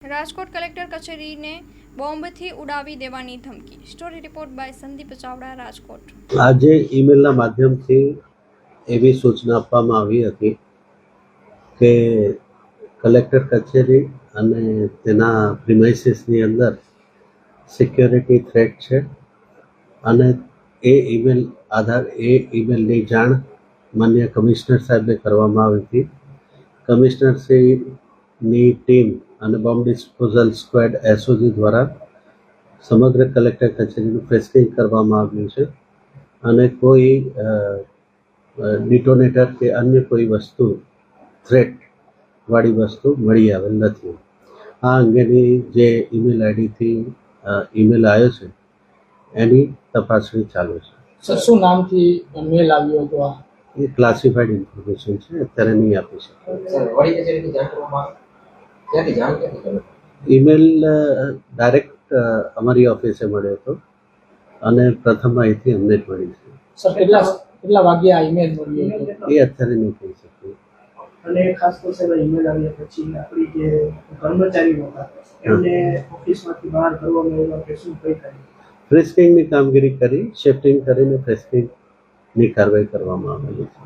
Rajkot collector કચેરીને બોમ્બથી ઉડાવી દેવાની ધમકી. Story report by Sandeep Chavda, Rajkot. આજે ઈમેલના માધ્યમથી એવી સૂચના આપવામાં આવી હતી કે કલેક્ટર કચેરી અને તેના પ્રિમાઇસીસની અંદર સિક્યોરિટી થ્રેટ છે અને એ ઈમેલની જાણ માન્ય કમિશનર સાહેબને કરવામાં આવી હતી. કમિશનરશ્રીની ટીમ અને બોમ્બ ડિસ્પોઝલ સ્ક્વોડ એસઓજી દ્વારા સમગ્ર કલેક્ટર કચેરીનું ફ્રેસ્કિંગ કરવામાં આવ્યું છે અને કોઈ ડિટોનેટર કે અન્ય કોઈ વસ્તુ થ્રેટવાળી વસ્તુ મળી આવેલ નથી. આ અંગેની જે ઈમેલ આઈડીથી ઈમેલ આવ્યો છે એની તપાસણી ચાલુ છે. સર, શું નામથી મેલ આવ્યો હતો? એ ક્લાસિફાઈડ ઇન્ફોર્મેશન છે, અત્યારે નહીં આપી શકે. ઈમેલ ડાયરેક્ટ અમારી ઓફિસે મળ્યો હતો અને પ્રથમ માહિતી અમને જ મળી છે. સર, કેટલા વાગ્યે આ ઈમેલ મળ્યો હતો? એ અત્યારે નહીં કહી શકીએ. અને ખાસ તો સાહેબ ઈમેલ આવ્યા પછી આપણી જે કર્મચારીઓ હતા એમને ઓફિસમાંથી બહાર કરવામાં આવ્યા કે શું કઈ કરી? ફ્રેસ્કિંગની કામગીરી કરી, શિફ્ટિંગ કરીને ફ્રેસ્કિંગની કાર્યવાહી કરવામાં આવેલી છે.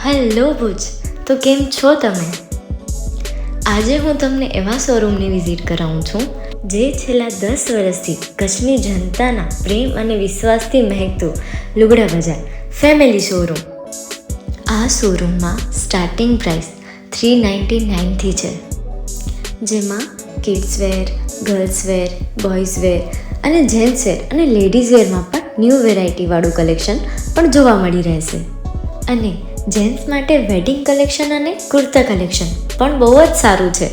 હેલો ભુજ, તો કેમ છો તમે? આજે હું તમને એવા શોરૂમની વિઝિટ કરાવું છું જે છેલ્લા 10 વર્ષથી કચ્છની જનતાના પ્રેમ અને વિશ્વાસથી મહેકતું લુગડા બજાર ફેમિલી શોરૂમ. આ શોરૂમમાં સ્ટાર્ટિંગ પ્રાઇસ 399થી છે, જેમાં kids wear, girls wear, boys wear અને જેન્ટ્સ વેર અને લેડીઝ વેરમાં પણ ન્યૂ વેરાયટીવાળું કલેક્શન પણ જોવા મળી રહેશે. અને જેન્ટ્સ માટે વેડિંગ કલેક્શન અને કુર્તા કલેક્શન પણ બહુ જ સારું છે.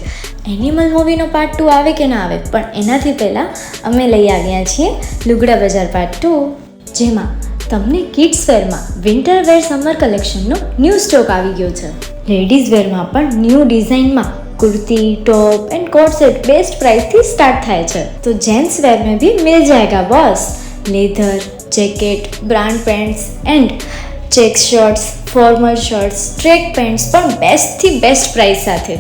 એનિમલ મૂવીનો પાર્ટ 2 આવે કે ના આવે, પણ એનાથી પહેલાં અમે લઈ આવ્યા છીએ લુગડા બજાર પાર્ટ 2, જેમાં તમને કિડ્સ વેરમાં વિન્ટર વેર સમર કલેક્શનનો ન્યૂ સ્ટોક આવી ગયો છે. લેડીઝ વેરમાં પણ ન્યૂ ડિઝાઇનમાં kurti, top and coat set best price थी स्टार्ट थाय छे. तो जेंट्स वेर में भी मिल जाएगा boss. Leather, jacket, brand pants and check shirts, formal shirts, track pants पर बेस्ट थी बेस्ट प्राइस साथे.